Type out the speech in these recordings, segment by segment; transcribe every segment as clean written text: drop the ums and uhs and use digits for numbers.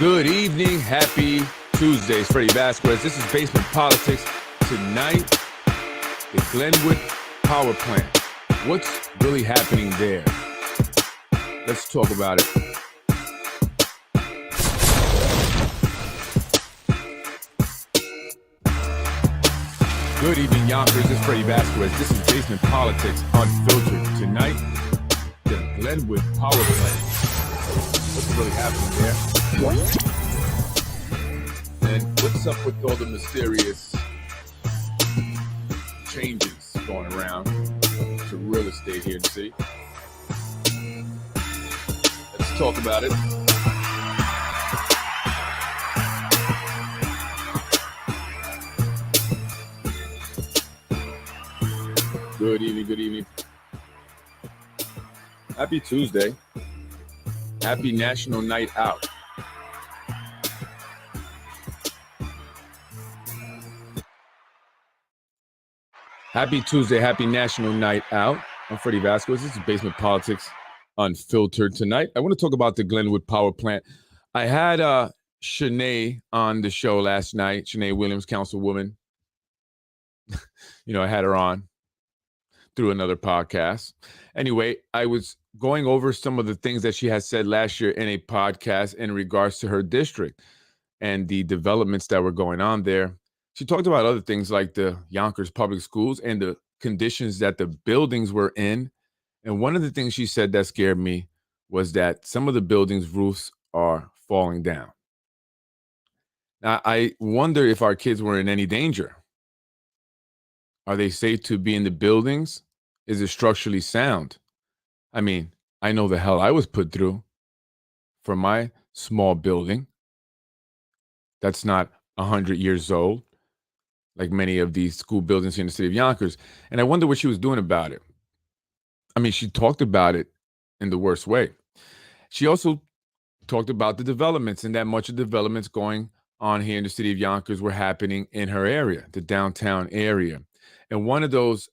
Good evening. Happy Tuesday. It's Freddie Vasquez. This is Basement Politics. Tonight, the Glenwood power plant. What's really happening there? Let's talk about it. Good evening, Yonkers. This is Freddie Vasquez. This is Basement Politics Unfiltered. Tonight, the Glenwood power plant. What's really happening there? And what's up with all the mysterious changes going around to real estate here in the city? Let's talk about it. Good evening, good evening. Happy Tuesday. Happy National Night Out. Happy Tuesday, happy National Night Out. I'm Freddie Vasquez. This is Basement Politics Unfiltered tonight. I want to talk about the Glenwood power plant. I had Shanae on the show last night, Shanae Williams, councilwoman. I had her on through another podcast. Anyway, I was going over some of the things that she had said last year in a podcast in regards to her district and the developments that were going on there. She talked about other things like the Yonkers public schools and the conditions that the buildings were in. And one of the things she said that scared me was that some of the buildings' roofs are falling down. Now, I wonder if our kids were in any danger. Are they safe to be in the buildings? Is it structurally sound? I mean, I know the hell I was put through for my small building that's not 100 years old, like many of these school buildings here in the city of Yonkers. And I wonder what she was doing about it. I mean, she talked about it in the worst way. She also talked about the developments and that much of developments going on here in the city of Yonkers were happening in her area, the downtown area. And one of those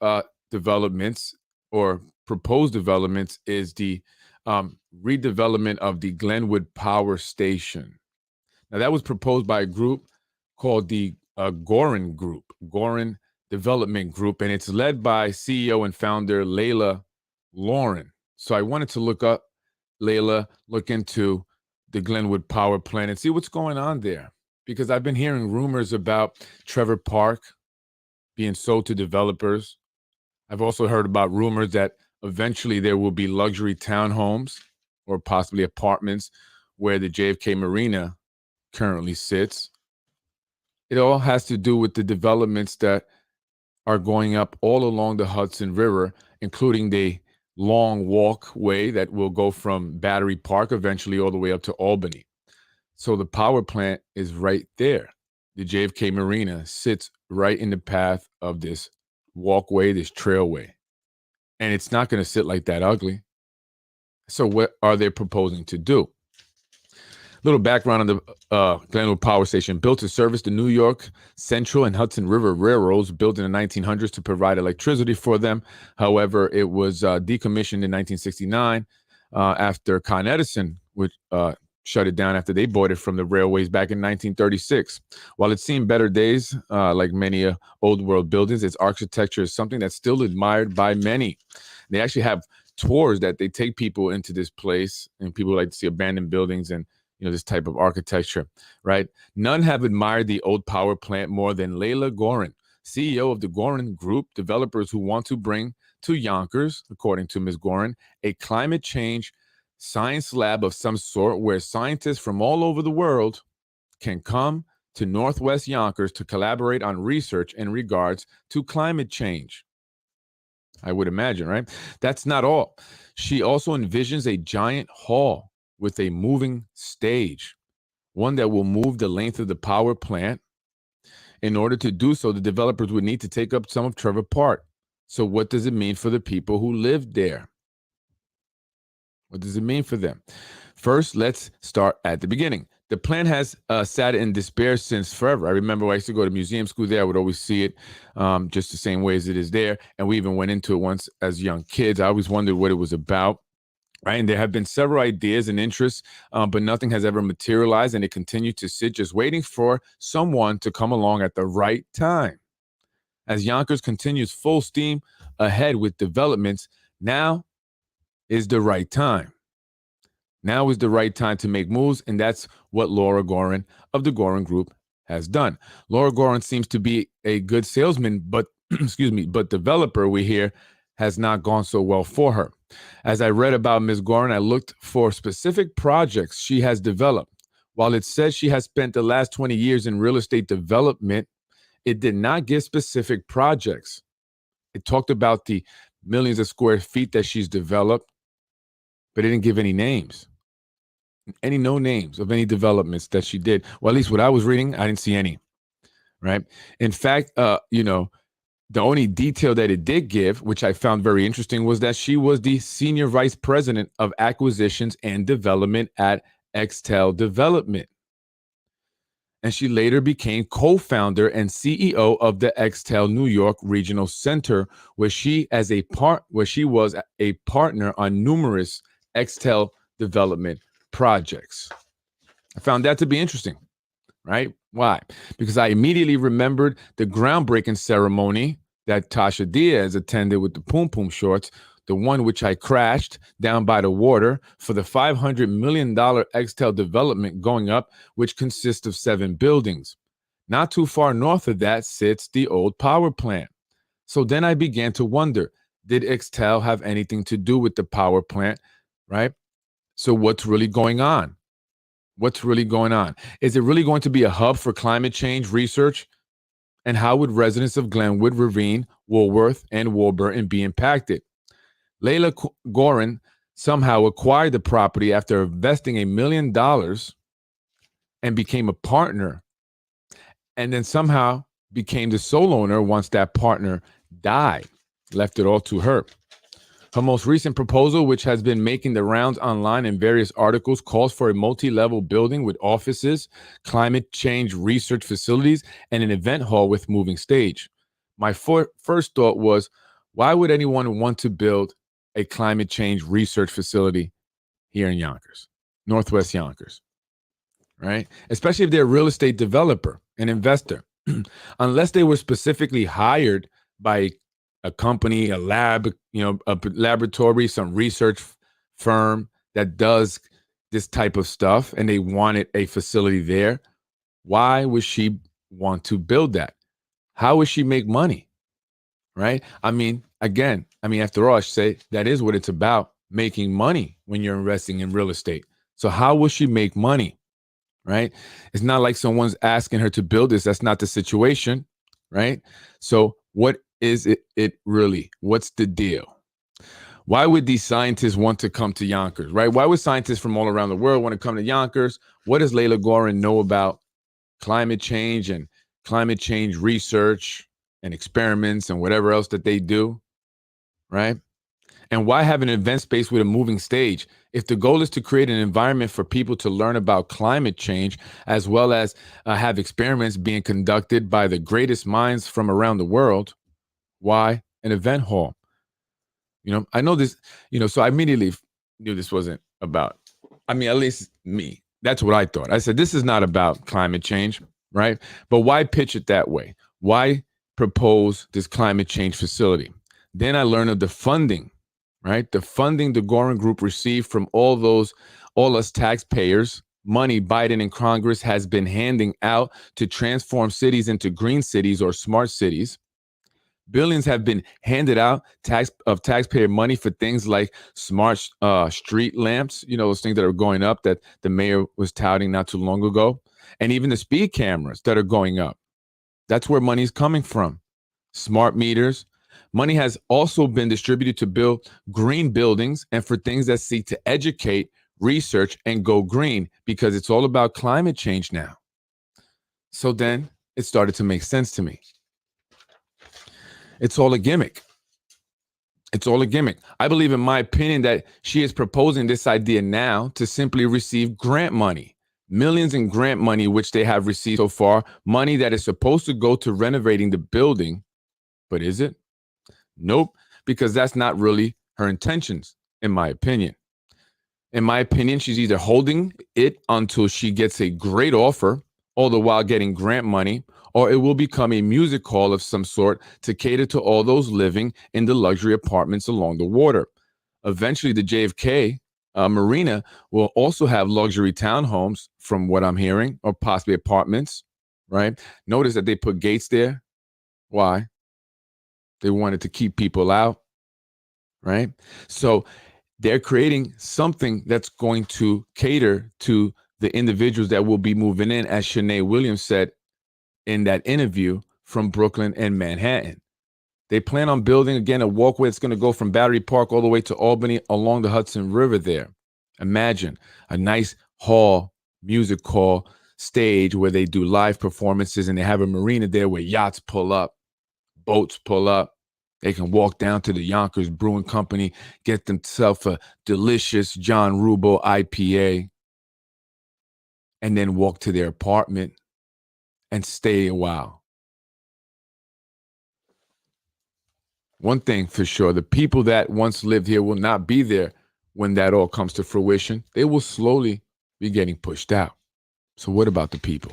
developments or proposed developments is the redevelopment of the Glenwood Power Station. Now, that was proposed by a group called the Goren Group, Goren Development Group, and it's led by CEO and founder Lela Lauren. So I wanted to look up Lela, look into the Glenwood power plant and see what's going on there, because I've been hearing rumors about Trevor Park being sold to developers. I've also heard about rumors that eventually there will be luxury townhomes or possibly apartments where the JFK Marina currently sits. It all has to do with the developments that are going up all along the Hudson River, including the long walkway that will go from Battery Park eventually all the way up to Albany. So the power plant is right there. The JFK Marina sits right in the path of this walkway, this trailway. And it's not going to sit like that ugly. So what are they proposing to do? Little background on the Glenwood Power Station. Built to service the New York Central and Hudson River Railroads, built in the 1900s to provide electricity for them. However, it was decommissioned in 1969 after Con Edison would shut it down after they bought it from the railways back in 1936. While it's seen better days, like many old world buildings, its architecture is something that's still admired by many. They actually have tours that they take people into this place, and people like to see abandoned buildings and this type of architecture, right? None have admired the old power plant more than Lela Goren, CEO of the Goren Group, developers who want to bring to Yonkers, according to Ms. Goren, a climate change science lab of some sort where scientists from all over the world can come to Northwest Yonkers to collaborate on research in regards to climate change. I would imagine, right? That's not all. She also envisions a giant hall with a moving stage, one that will move the length of the power plant. In order to do so, the developers would need to take up some of Trevor Park. So what does it mean for the people who live there? What does it mean for them? First, let's start at the beginning. The plan has sat in despair since forever. I remember when I used to go to museum school there. I would always see it just the same way as it is there. And we even went into it once as young kids. I always wondered what it was about. right? And there have been several ideas and interests, but nothing has ever materialized, and it continued to sit just waiting for someone to come along at the right time. As Yonkers continues full steam ahead with developments, now is the right time. Now is the right time to make moves, and that's what Laura Goren of the Goren Group has done. Laura Goren seems to be a good salesman, but excuse me, but developer, we hear, has not gone so well for her. As I read about Ms. Goren, I looked for specific projects she has developed. While it says she has spent the last 20 years in real estate development, it did not give specific projects. It talked about the millions of square feet that she's developed, but it didn't give any names. No names of any developments that she did. Well, at least what I was reading, I didn't see any. Right. In fact, the only detail that it did give, which I found very interesting, was that she was the senior vice president of acquisitions and development at EXTELL Development. And she later became co-founder and CEO of the EXTELL New York Regional Center, where she was a partner on numerous EXTELL development projects. I found that to be interesting, right? Why? Because I immediately remembered the groundbreaking ceremony that Tasha Diaz attended with the Poom Poom shorts, the one which I crashed down by the water for the $500 million EXTELL development going up, which consists of 7 buildings. Not too far north of that sits the old power plant. So then I began to wonder, did EXTELL have anything to do with the power plant, right? So what's really going on? What's really going on? Is it really going to be a hub for climate change research? And how would residents of Glenwood, Ravine, Woolworth, and Woburn be impacted? Lela Goren somehow acquired the property after investing $1 million and became a partner, and then somehow became the sole owner once that partner died, left it all to her. Her most recent proposal, which has been making the rounds online in various articles, calls for a multi-level building with offices, climate change research facilities, and an event hall with moving stage. My first thought was, why would anyone want to build a climate change research facility here in Yonkers, Northwest Yonkers, right? Especially if they're a real estate developer, an investor, unless they were specifically hired by a company, a lab, a laboratory, some research firm that does this type of stuff, and they wanted a facility there. Why would she want to build that? How would she make money? Right? After all, I should say that is what it's about, making money when you're investing in real estate. So how will she make money? Right? It's not like someone's asking her to build this. That's not the situation. Right? So what is it really? What's the deal? Why would these scientists want to come to Yonkers, right? Why would scientists from all around the world want to come to Yonkers? What does Lela Goren know about climate change and climate change research and experiments and whatever else that they do, right? And why have an event space with a moving stage? If the goal is to create an environment for people to learn about climate change, as well as have experiments being conducted by the greatest minds from around the world, why an event hall? I know this, so I immediately knew this wasn't about, at least me. That's what I thought. I said, this is not about climate change, right? But why pitch it that way? Why propose this climate change facility? Then I learned of the funding, right? The funding the Goren Group received from all us taxpayers, money Biden and Congress has been handing out to transform cities into green cities or smart cities. Billions have been handed out taxpayer money for things like smart street lamps, those things that are going up that the mayor was touting not too long ago, and even the speed cameras that are going up. That's where money's coming from. Smart meters. Money has also been distributed to build green buildings and for things that seek to educate, research, and go green, because it's all about climate change now. So then it started to make sense to me. It's all a gimmick. It's all a gimmick. I believe, in my opinion, that she is proposing this idea now to simply receive grant money, millions in grant money, which they have received so far, money that is supposed to go to renovating the building. But is it? Nope, because that's not really her intentions, in my opinion. In my opinion, she's either holding it until she gets a great offer, all the while getting grant money, or it will become a music hall of some sort to cater to all those living in the luxury apartments along the water. Eventually, the JFK Marina will also have luxury townhomes, from what I'm hearing, or possibly apartments, right? Notice that they put gates there. Why? They wanted to keep people out, right? So they're creating something that's going to cater to the individuals that will be moving in, as Shanae Williams said in that interview, from Brooklyn and Manhattan. They plan on building, again, a walkway that's going to go from Battery Park all the way to Albany along the Hudson River there. Imagine a nice hall, music hall, stage where they do live performances, and they have a marina there where yachts pull up, boats pull up. They can walk down to the Yonkers Brewing Company, get themselves a delicious John Rubo IPA, and then walk to their apartment and stay a while. One thing for sure, the people that once lived here will not be there when that all comes to fruition. They will slowly be getting pushed out. So what about the people?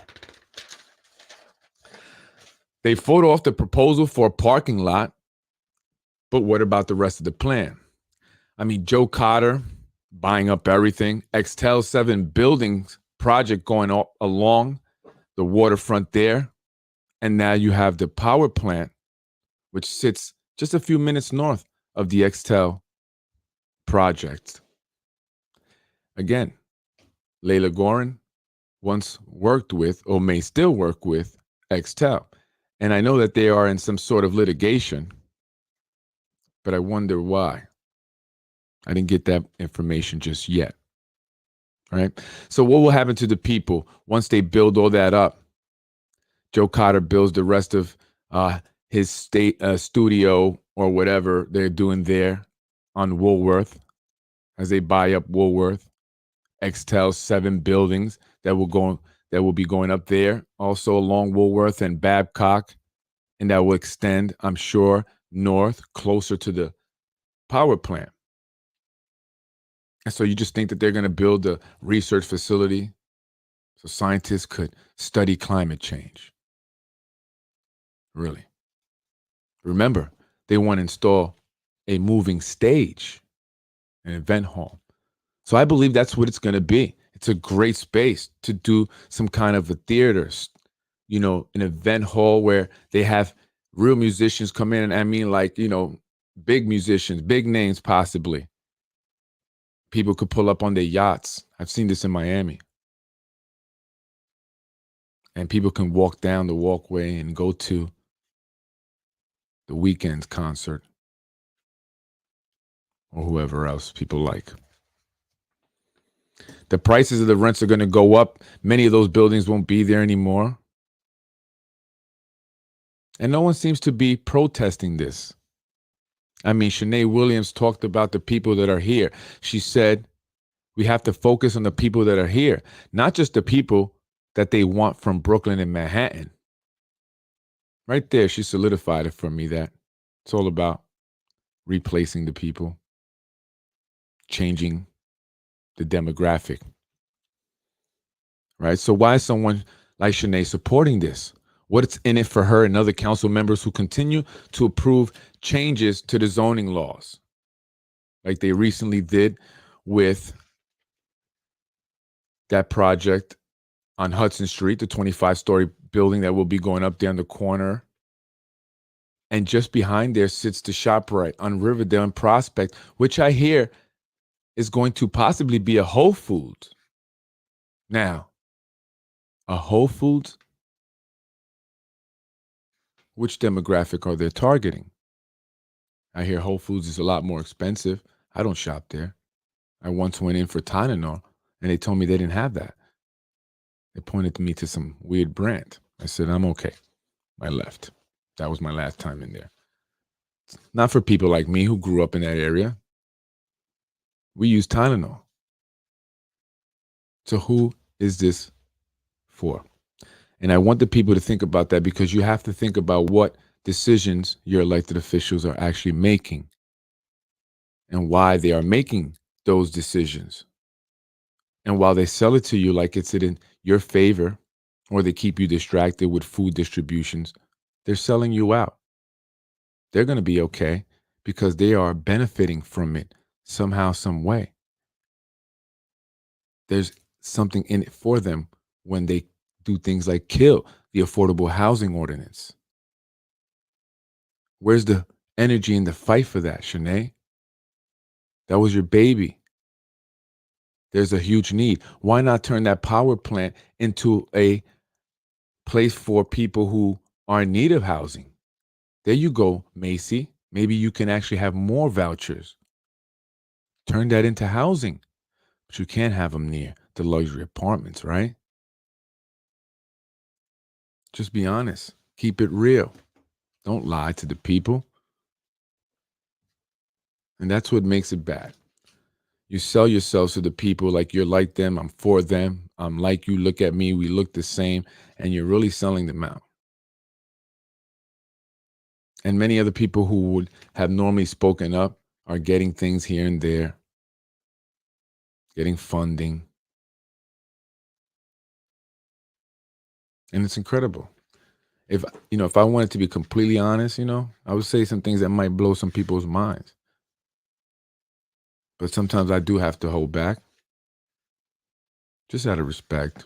They photo off the proposal for a parking lot, but what about the rest of the plan? I mean, Joe Cotter buying up everything, EXTELL 7 buildings project going along the waterfront there, and now you have the power plant, which sits just a few minutes north of the EXTELL project. Again, Lela Goren once worked with, or may still work with, EXTELL. And I know that they are in some sort of litigation, but I wonder why. I didn't get that information just yet. All right. So what will happen to the people once they build all that up? Joe Cotter builds the rest of his studio or whatever they're doing there on Woolworth, as they buy up Woolworth. EXTELL 7 buildings that will be going up there, also along Woolworth and Babcock, and that will extend, I'm sure, north, closer to the power plant. And so you just think that they're going to build a research facility so scientists could study climate change? Really? Remember, they want to install a moving stage, an event hall. So I believe that's what it's going to be. It's a great space to do some kind of a theater, an event hall where they have real musicians come in. And I mean, like, big musicians, big names possibly. People could pull up on their yachts. I've seen this in Miami. And people can walk down the walkway and go to the Weeknd's concert or whoever else people like. The prices of the rents are going to go up. Many of those buildings won't be there anymore. And no one seems to be protesting this. I mean, Shanae Williams talked about the people that are here. She said, we have to focus on the people that are here, not just the people that they want from Brooklyn and Manhattan. Right there, she solidified it for me that it's all about replacing the people, changing the demographic. Right? So why is someone like Shanae supporting this? What's in it for her and other council members who continue to approve changes to the zoning laws, like they recently did with that project on Hudson Street, the 25-story building that will be going up there in the corner. And just behind there sits the ShopRite on Riverdale and Prospect, which I hear is going to possibly be a Whole Foods. Now, a Whole Foods? Which demographic are they targeting? I hear Whole Foods is a lot more expensive. I don't shop there. I once went in for Tylenol, and they told me they didn't have that. They pointed me to some weird brand. I said, I'm okay. I left. That was my last time in there. Not for people like me who grew up in that area. We use Tylenol. So who is this for? And I want the people to think about that, because you have to think about what decisions your elected officials are actually making and why they are making those decisions. And while they sell it to you like it's in your favor, or they keep you distracted with food distributions, they're selling you out. They're going to be okay because they are benefiting from it somehow, some way. There's something in it for them when they do things like kill the affordable housing ordinance. Where's the energy in the fight for that, Shanae? That was your baby. There's a huge need. Why not turn that power plant into a place for people who are in need of housing? There you go, Macy. Maybe you can actually have more vouchers. Turn that into housing. But you can't have them near the luxury apartments, right? Just be honest. Keep it real. Don't lie to the people. And that's what makes it bad. You sell yourselves to the people like you're like them, I'm for them, I'm like you, look at me, we look the same, and you're really selling them out. And many other people who would have normally spoken up are getting things here and there, getting funding. And it's incredible. If I wanted to be completely honest, I would say some things that might blow some people's minds. But sometimes I do have to hold back, just out of respect.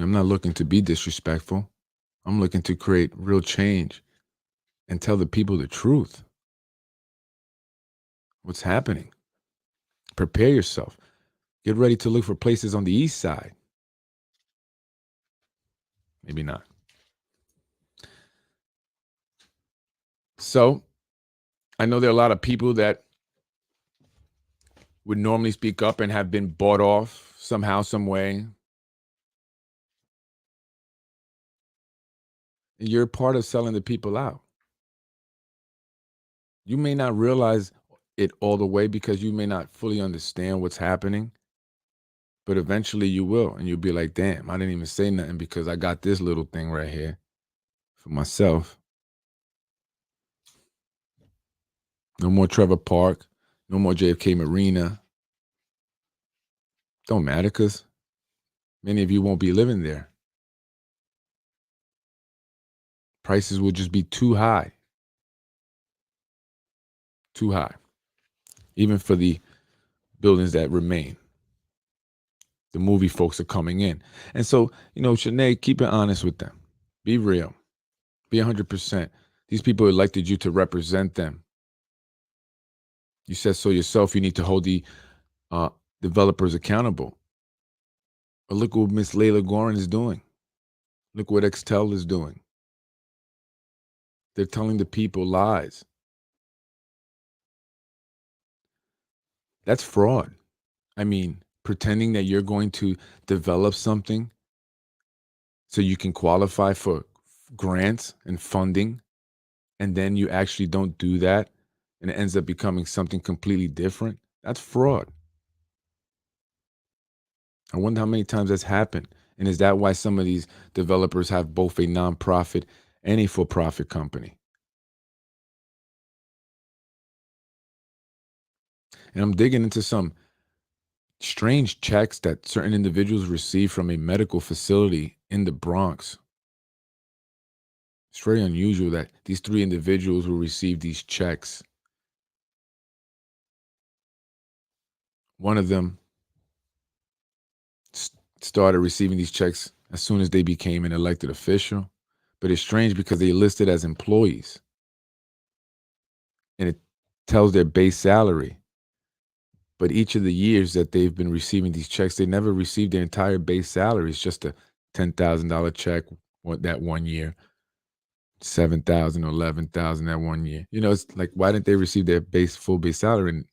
I'm not looking to be disrespectful. I'm looking to create real change and tell the people the truth. What's happening? Prepare yourself. Get ready to look for places on the east side. Maybe not. So I know there are a lot of people that would normally speak up and have been bought off somehow, some way. You're part of selling the people out. You may not realize it all the way because you may not fully understand what's happening, but eventually you will. And you'll be like, damn, I didn't even say nothing because I got this little thing right here for myself. No more Trevor Park. No more JFK Marina. Don't matter because many of you won't be living there. Prices will just be too high. Too high. Even for the buildings that remain. The movie folks are coming in. And so, Shanae, keep it honest with them. Be real. Be 100%. These people elected you to represent them. You said so yourself. You need to hold the developers accountable. But look what Miss Lela Goren is doing. Look what EXTELL is doing. They're telling the people lies. That's fraud. I mean, pretending that you're going to develop something so you can qualify for grants and funding, and then you actually don't do that, and it ends up becoming something completely different. That's fraud. I wonder how many times that's happened. And is that why some of these developers have both a nonprofit and a for-profit company? And I'm digging into some strange checks that certain individuals receive from a medical facility in the Bronx. It's very unusual that these three individuals will receive these checks. One of them started receiving these checks as soon as they became an elected official. But it's strange because they listed as employees. And it tells their base salary. But each of the years that they've been receiving these checks, they never received their entire base salary. It's just a $10,000 check that one year, 7,000 or 11,000 that one year. It's like, why didn't they receive their full base salary? And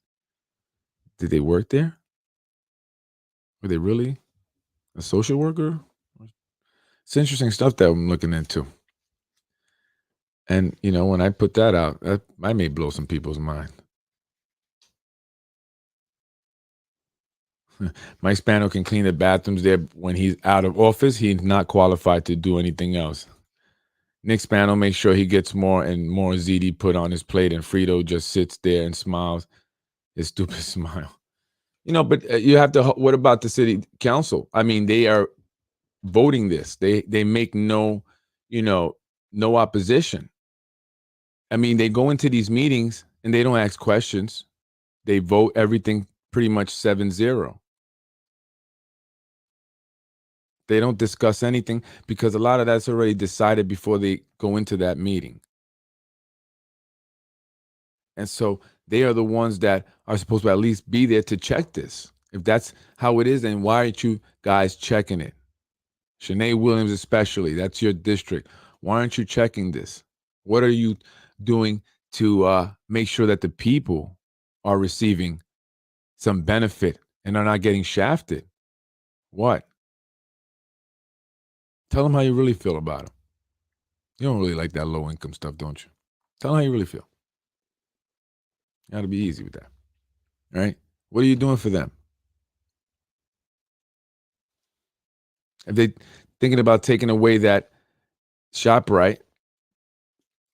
did they work there? Were they really a social worker? It's interesting stuff that I'm looking into. And, when I put that out, I may blow some people's mind. Mike Spano can clean the bathrooms there when he's out of office. He's not qualified to do anything else. Nick Spano makes sure he gets more and more ziti put on his plate, and Frito just sits there and smiles his stupid smile. But you have to. What about the city council? I mean, they are voting this. They make you know, no opposition. I mean, they go into these meetings and they don't ask questions. They vote everything pretty much 7-0. They don't discuss anything because a lot of that's already decided before they go into that meeting. And so they are the ones that are supposed to at least be there to check this. If that's how it is, then why aren't you guys checking it? Shanae Williams, especially, that's your district. Why aren't you checking this? What are you doing to make sure that the people are receiving some benefit and are not getting shafted? What? Tell them how you really feel about them. You don't really like that low income stuff, don't you? Tell them how you really feel. You got to be easy with that. All right? What are you doing for them? If they thinking about taking away that ShopRite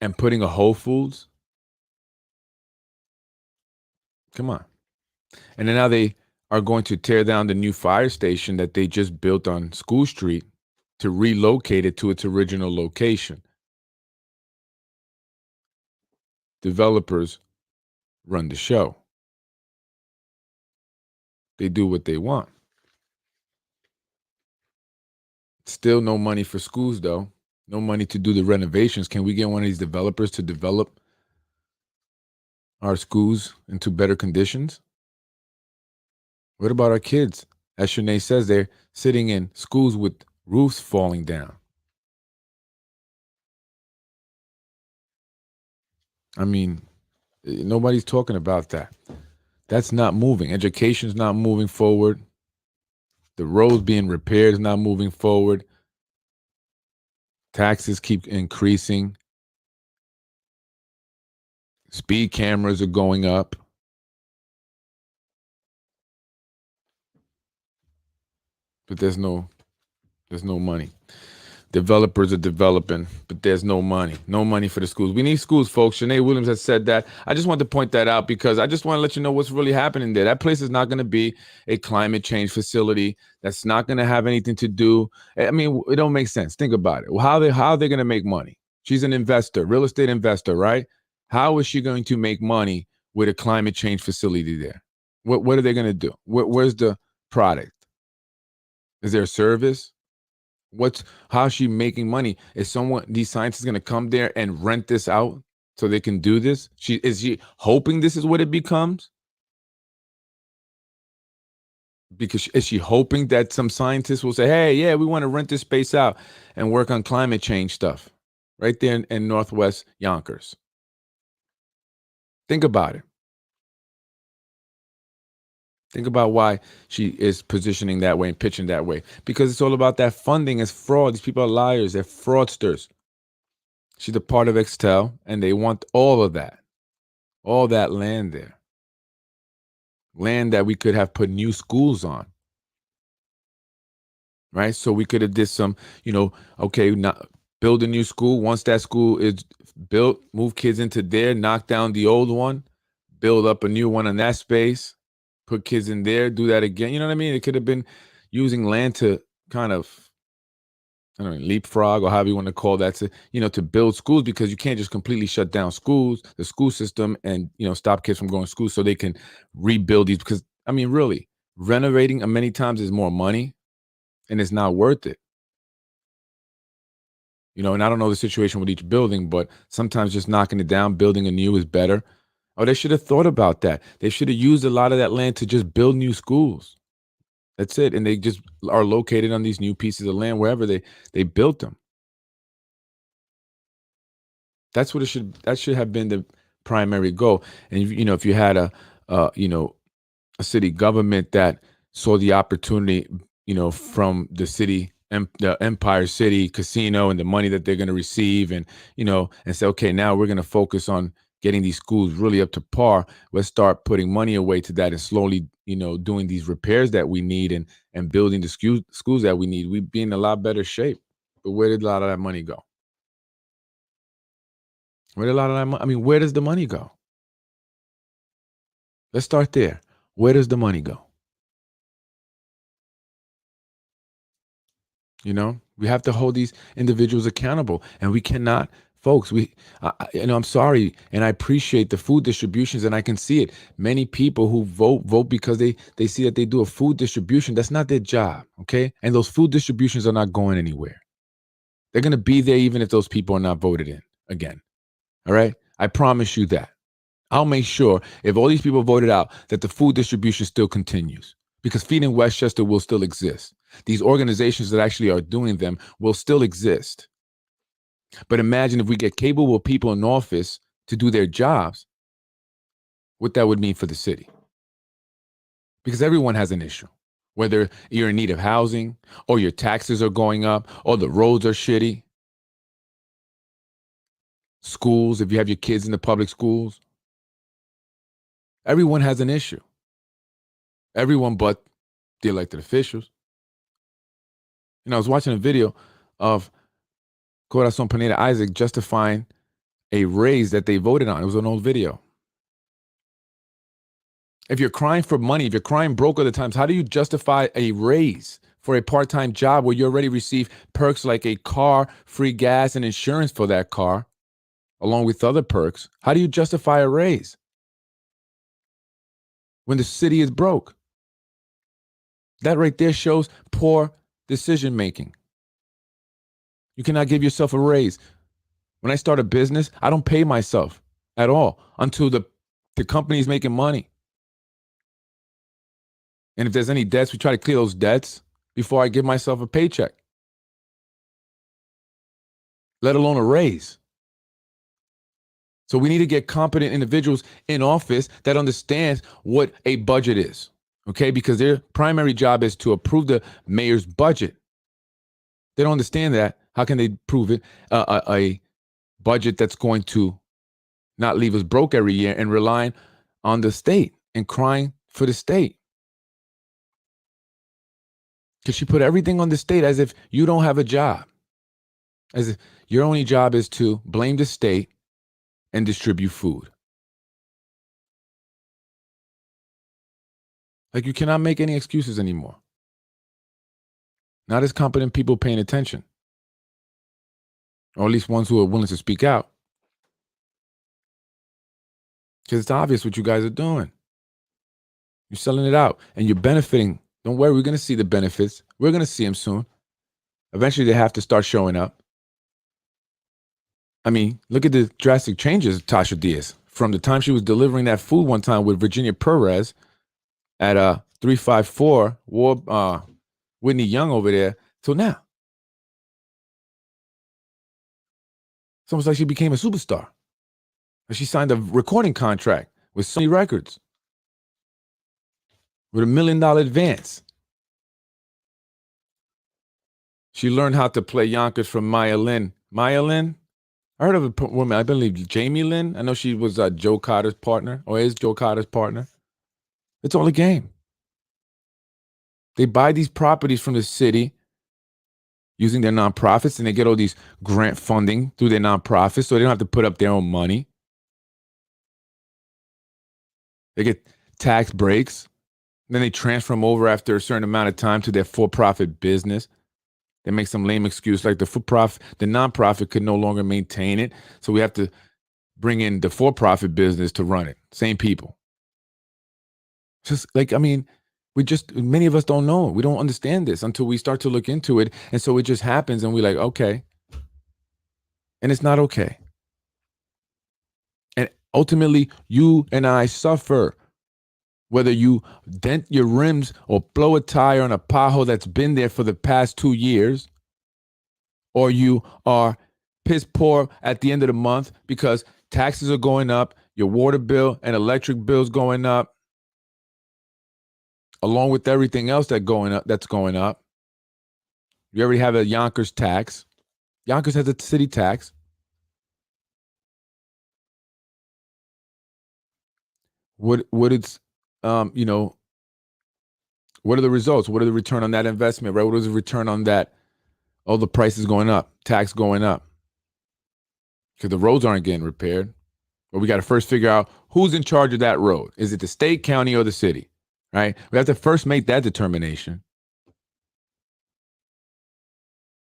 and putting a Whole Foods, come on. And then now they are going to tear down the new fire station that they just built on School Street to relocate it to its original location. Developers run the show. They do what they want. Still no money for schools, though. No money to do the renovations. Can we get one of these developers to develop our schools into better conditions? What about our kids? As Shanae says, they're sitting in schools with roofs falling down. I mean, nobody's talking about that. That's not moving. Education's not moving forward. The roads being repaired is not moving forward. Taxes keep increasing. Speed cameras are going up. But there's no money. Developers are developing, but there's no money. No money for the schools. We need schools, folks. Shanae Williams has said that. I just want to point that out because I just want to let you know what's really happening there. That place is not going to be a climate change facility. That's not going to have anything to do. I mean, it don't make sense. Think about it. Well, how are they going to make money? She's an investor, real estate investor, right? How is she going to make money with a climate change facility there? What are they going to do? Where's the product? Is there a service? How's she making money? Is these scientists going to come there and rent this out so they can do this? Is she hoping this is what it becomes? Because is she hoping that some scientists will say, "Hey, yeah, we want to rent this space out and work on climate change stuff right there in Northwest Yonkers"? Think about it. Think about why she is positioning that way and pitching that way. Because it's all about that funding is fraud. These people are liars. They're fraudsters. She's a part of EXTELL, and they want all that land there. Land that we could have put new schools on. Right? So we could have did some, okay, not build a new school. Once that school is built, move kids into there, knock down the old one, build up a new one in that space, put kids in there, do that again. You know what I mean? It could have been using land to kind of, I don't know, leapfrog or however you want to call that to build schools, because you can't just completely shut down the school system, and stop kids from going to school so they can rebuild these. Because I mean, really, renovating many times is more money, and it's not worth it. And I don't know the situation with each building, but sometimes just knocking it down, building a new is better. Oh, they should have thought about that. They should have used a lot of that land to just build new schools. That's it. And they just are located on these new pieces of land wherever they built them. That's what that should have been the primary goal. And if you had a city government that saw the opportunity, from the city, the Empire City Casino, and the money that they're going to receive, and and say, okay, now we're going to focus on getting these schools really up to par. Let's start putting money away to that, and slowly, doing these repairs that we need, and building the schools that we need. We'd be in a lot better shape. But where did a lot of that money go? Where did a lot of that? I mean, where does the money go? Let's start there. Where does the money go? We have to hold these individuals accountable, and we cannot, folks. I'm sorry, and I appreciate the food distributions, and I can see it. Many people who vote because they see that they do a food distribution. That's not their job, okay? And those food distributions are not going anywhere. They're going to be there even if those people are not voted in again. All right, I promise you that. I'll make sure if all these people voted out that the food distribution still continues, because Feeding Westchester will still exist. These organizations that actually are doing them will still exist. But imagine if we get capable people in office to do their jobs, what that would mean for the city. Because everyone has an issue, whether you're in need of housing, or your taxes are going up, or the roads are shitty. Schools, if you have your kids in the public schools, everyone has an issue. Everyone but the elected officials. I was watching a video of Corazon Pineda Isaac justifying a raise that they voted on. It was an old video. If you're crying for money, if you're crying broke other times, how do you justify a raise for a part-time job where you already receive perks like a car, free gas, and insurance for that car, along with other perks? How do you justify a raise when the city is broke? That right there shows poor decision making. You cannot give yourself a raise. When I start a business, I don't pay myself at all until the company is making money. And if there's any debts, we try to clear those debts before I give myself a paycheck, let alone a raise. So we need to get competent individuals in office that understands what a budget is, okay? Because their primary job is to approve the mayor's budget. They don't understand that. How can they prove it? A budget that's going to not leave us broke every year and relying on the state and crying for the state. Because she put everything on the state as if you don't have a job, as if your only job is to blame the state and distribute food. Like, you cannot make any excuses anymore. Not as competent people paying attention, or at least ones who are willing to speak out. Because it's obvious what you guys are doing. You're selling it out and you're benefiting. Don't worry, we're going to see the benefits. We're going to see them soon. Eventually, they have to start showing up. I mean, look at the drastic changes of Tasha Diaz. From the time she was delivering that food one time with Virginia Perez at 354 Whitney Young over there till now. It's almost like she became a superstar. She signed a recording contract with Sony Records with $1 million advance. She learned how to play Yonkers from Maya Lynn. Maya Lynn? I heard of a woman, I believe Jamie Lynn. I know she was Joe Carter's partner, or is Joe Carter's partner. It's all a game. They buy these properties from the city using their nonprofits, and they get all these grant funding through their nonprofits, so they don't have to put up their own money. They get tax breaks. Then they transfer them over after a certain amount of time to their for-profit business. They make some lame excuse like the nonprofit could no longer maintain it, so we have to bring in the for-profit business to run it. Same people. Just like, I mean, many of us don't know. We don't understand this until we start to look into it, and so it just happens, and we're like, okay. And it's not okay. And ultimately, you and I suffer. Whether you dent your rims or blow a tire on a pothole that's been there for the past 2 years, or you are piss poor at the end of the month because taxes are going up, your water bill and electric bills going up, along with everything else that's going up. You already have a Yonkers tax. Yonkers has a city tax. What it's what are the results? What are the return on that investment, right? What is the return on that? Oh, the price is going up, tax going up. Because the roads aren't getting repaired. But we got to first figure out who's in charge of that road. Is it the state, county, or the city, right? We have to first make that determination.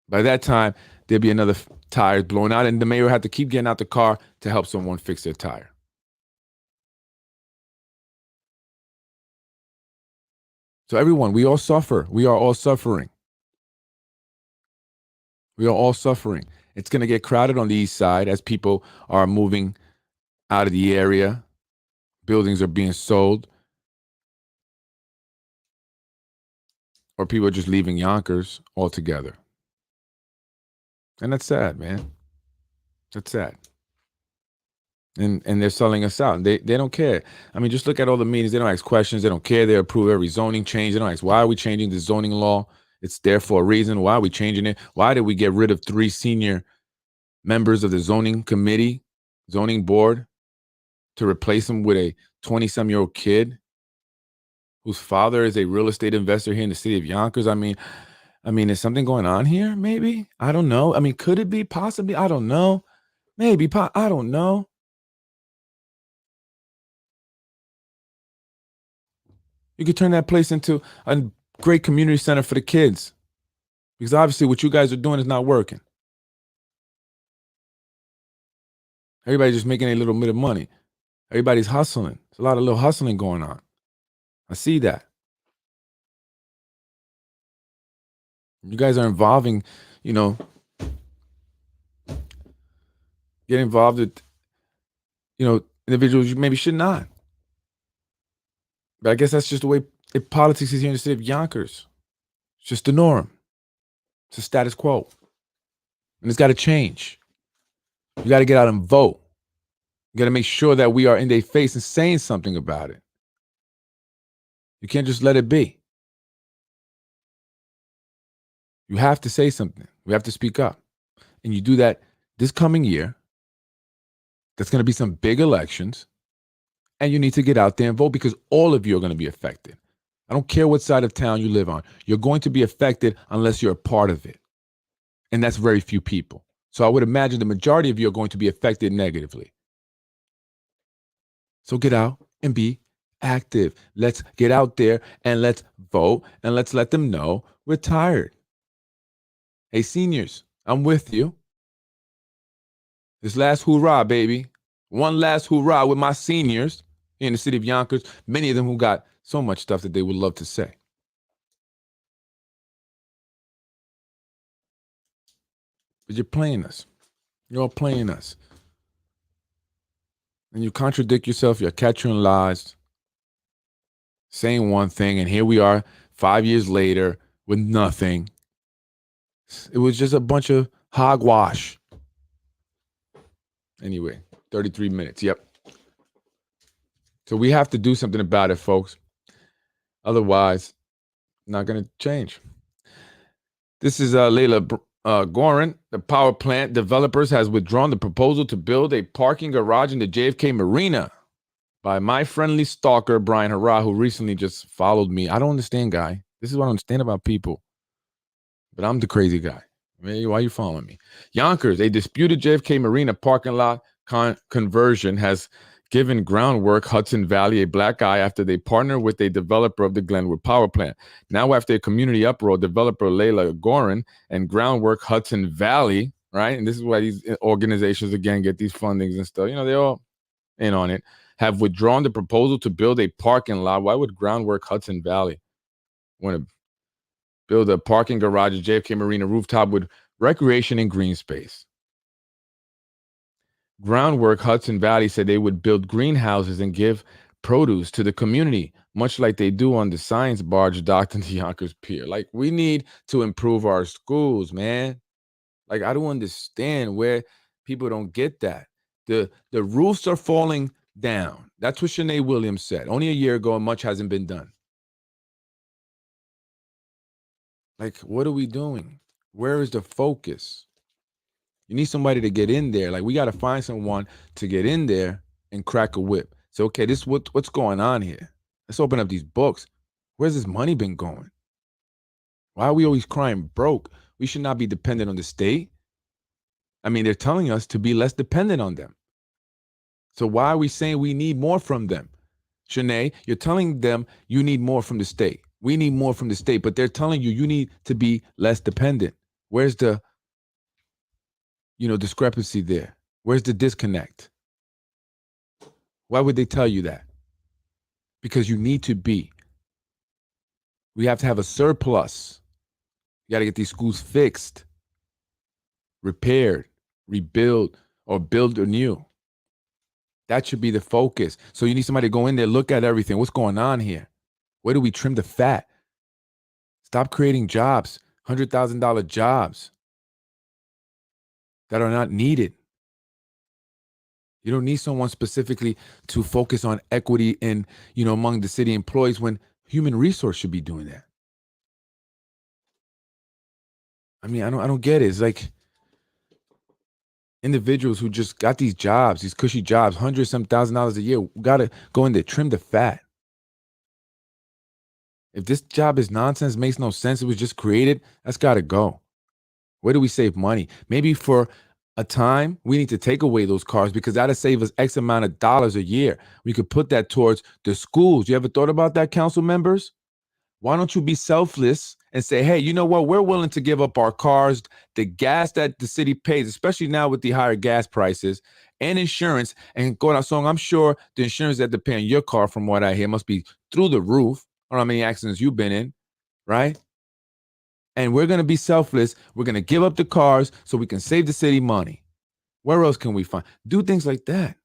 By that time, there'd be another tire blown out, and the mayor had to keep getting out the car to help someone fix their tire. So everyone, we all suffer. We are all suffering. We are all suffering. It's going to get crowded on the east side as people are moving out of the area. Buildings are being sold. Or people are just leaving Yonkers altogether. And that's sad, man. That's sad. And they're selling us out. They don't care. I mean, just look at all the meetings. They don't ask questions. They don't care. They approve every zoning change. They don't ask, why are we changing the zoning law? It's there for a reason. Why are we changing it? Why did we get rid of 3 senior members of the zoning committee, zoning board, to replace them with a 20-some-year-old kid whose father is a real estate investor here in the city of Yonkers? I mean, is something going on here? Maybe. I don't know. I mean, could it be? Possibly. I don't know. Maybe. I don't know. You could turn that place into a great community center for the kids. Because obviously what you guys are doing is not working. Everybody's just making a little bit of money. Everybody's hustling. There's a lot of little hustling going on. I see that. You guys are involving, get involved with, individuals you maybe should not. But I guess that's just the way politics is here in the city of Yonkers. It's just the norm. It's the status quo. And it's got to change. You got to get out and vote. You got to make sure that we are in their face and saying something about it. You can't just let it be. You have to say something. We have to speak up. And you do that this coming year. There's going to be some big elections. And you need to get out there and vote because all of you are going to be affected. I don't care what side of town you live on. You're going to be affected unless you're a part of it. And that's very few people. So I would imagine the majority of you are going to be affected negatively. So get out and be active. Let's get out there and let's vote and let's let them know we're tired. Hey, seniors, I'm with you. This last hoorah, baby. One last hoorah with my seniors in the city of Yonkers, many of them who got so much stuff that they would love to say. But you're playing us. You're all playing us. And you contradict yourself. You're catching lies, saying one thing, and here we are 5 years later with nothing. It was just a bunch of hogwash. Anyway, 33 minutes. Yep. So we have to do something about it, folks. Otherwise, not going to change. This is Lela Goren. The power plant developers has withdrawn the proposal to build a parking garage in the JFK Marina by my friendly stalker, Brian Hurrah, who recently just followed me. I don't understand, guy. This is what I understand about people. But I'm the crazy guy. Man, why are you following me? Yonkers, a disputed JFK Marina parking lot conversion has given groundwork Hudson Valley a black eye after they partnered with a developer of the Glenwood power plant. Now, after a community uproar, developer Lela Goren and groundwork Hudson Valley, right? And this is why these organizations, again, get these fundings and stuff. They're all in on it, have withdrawn the proposal to build a parking lot. Why would groundwork Hudson Valley want to build a parking garage at JFK Marina rooftop with recreation and green space? Groundwork Hudson Valley said they would build greenhouses and give produce to the community, much like they do on the science barge docked in the Yonkers Pier. Like, we need to improve our schools, man. Like, I don't understand where people don't get that. The roofs are falling down. That's what Shanae Williams said. Only a year ago, and much hasn't been done. Like, what are we doing? Where is the focus? You need somebody to get in there. Like, we got to find someone to get in there and crack a whip. So, okay, this what's going on here? Let's open up these books. Where's this money been going? Why are we always crying broke? We should not be dependent on the state. I mean, they're telling us to be less dependent on them. So why are we saying we need more from them? Shanae, you're telling them you need more from the state. We need more from the state, but they're telling you you need to be less dependent. Where's the, discrepancy there? Where's the disconnect? Why would they tell you that? Because you need to be. We have to have a surplus. You got to get these schools fixed, repaired, rebuild, or build anew. That should be the focus. So you need somebody to go in there, look at everything. What's going on here? Where do we trim the fat? Stop creating jobs, $100,000 jobs that are not needed. You don't need someone specifically to focus on equity in, among the city employees when human resource should be doing that. I mean, I don't get it. It's like individuals who just got these jobs, these cushy jobs, $100,000 a year, got to go in there, trim the fat. If this job is nonsense, makes no sense, it was just created, that's got to go. Where do we save money? Maybe for a time, we need to take away those cars because that'll save us X amount of dollars a year. We could put that towards the schools. You ever thought about that, council members? Why don't you be selfless and say, hey, you know what? We're willing to give up our cars, the gas that the city pays, especially now with the higher gas prices and insurance. And going out, so I'm sure the insurance that they pay on your car, from what I hear, must be through the roof. I don't know how many accidents you've been in, right? And we're going to be selfless. We're going to give up the cars so we can save the city money. Where else can we find? Do things like that.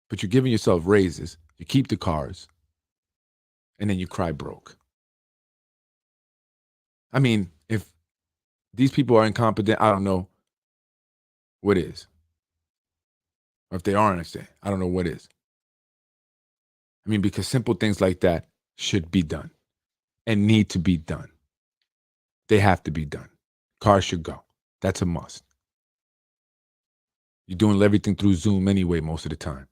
But you're giving yourself raises. You keep the cars. And then you cry broke. I mean, if these people are incompetent, I don't know what is. Or if they aren't, I don't know what is. I mean, because simple things like that should be done and need to be done. They have to be done. Cars should go. That's a must. You're doing everything through Zoom anyway most of the time.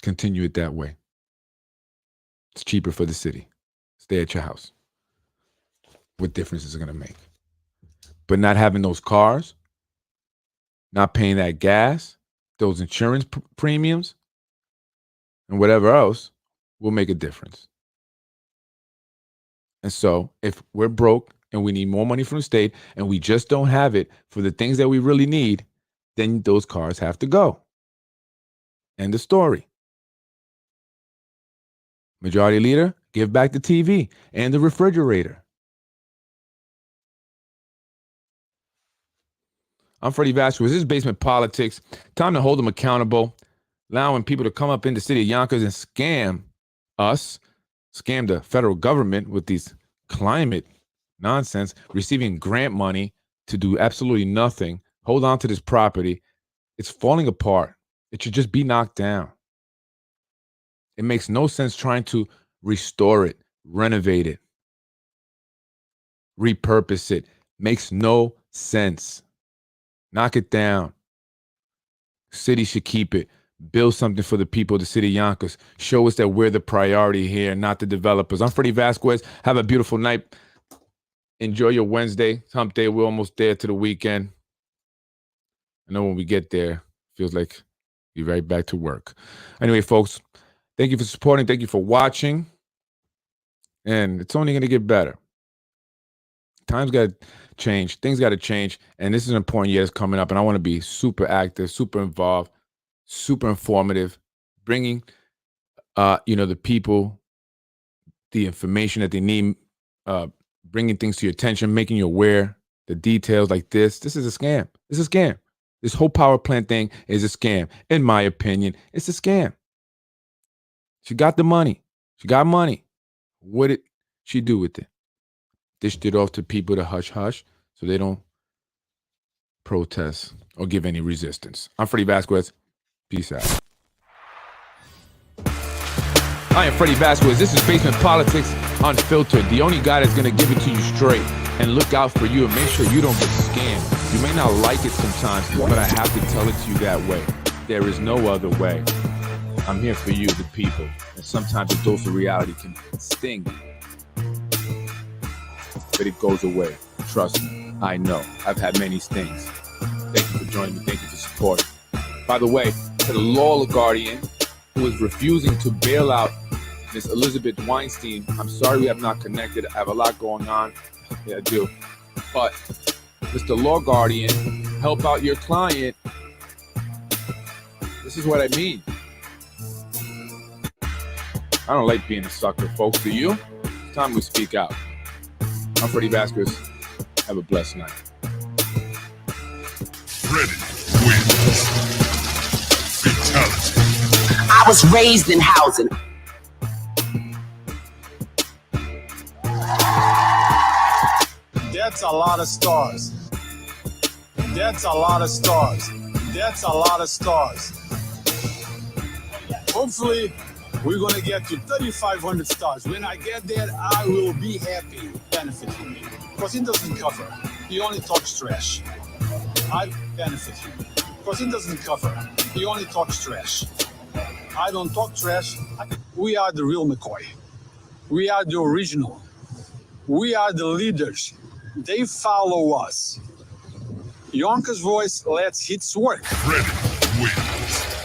Continue it that way. It's cheaper for the city. Stay at your house. What difference is it going to make? But not having those cars, not paying that gas, those insurance premiums, and whatever else will make a difference. And so if we're broke and we need more money from the state and we just don't have it for the things that we really need, then those cars have to go. End of story. Majority Leader, give back the TV and the refrigerator. I'm Freddie Vasquez. This is Basement Politics. Time to hold them accountable, allowing people to come up in the city of Yonkers and scam us, scam the federal government with these climate nonsense, receiving grant money to do absolutely nothing, hold on to this property. It's falling apart. It should just be knocked down. It makes no sense trying to restore it, renovate it, repurpose it. Makes no sense. Knock it down. City should keep it. Build something for the people of the city of Yonkers. Show us that we're the priority here, not the developers. I'm Freddie Vasquez. Have a beautiful night. Enjoy your Wednesday. Hump day. We're almost there to the weekend. I know when we get there, feels like be right back to work. Anyway, folks, thank you for supporting. Thank you for watching. And it's only going to get better. Times got to change. Things got to change. And this is an important year that's coming up. And I want to be super active, super involved, super informative, bringing, the people the information that they need, bringing things to your attention, making you aware, the details like this. This is a scam. It's a scam. This whole power plant thing is a scam. In my opinion, it's a scam. She got the money. She got money. What did she do with it? Dished it off to people to hush hush so they don't protest or give any resistance. I'm Freddie Vasquez. Peace out. I am Freddie Vasquez. This is Basement Politics Unfiltered. The only guy that's going to give it to you straight and look out for you and make sure you don't get scammed. You may not like it sometimes, but I have to tell it to you that way. There is no other way. I'm here for you, the people. And sometimes a dose of reality can sting, but it goes away. Trust me, I know. I've had many stings. Thank you for joining me. Thank you for supporting. By the way, to the law guardian who is refusing to bail out Miss Elizabeth Weinstein. I'm sorry we have not connected. I have a lot going on. Yeah, I do. But Mr. Law Guardian, help out your client. This is what I mean. I don't like being a sucker, folks. Do you? It's time we speak out. I'm Freddie Vasquez. Have a blessed night. Freddie wins. Fatality. I was raised in housing. That's a lot of stars. That's a lot of stars. That's a lot of stars. Hopefully, we're going to get to 3,500 stars. When I get there, I will be happy. Benefit from me. Because he doesn't cover. He only talks trash. I benefit from him. Because he doesn't cover. He only talks trash. I don't talk trash. We are the real McCoy. We are the original. We are the leaders. They follow us. Yonkers voice lets hits work. Freddie wins.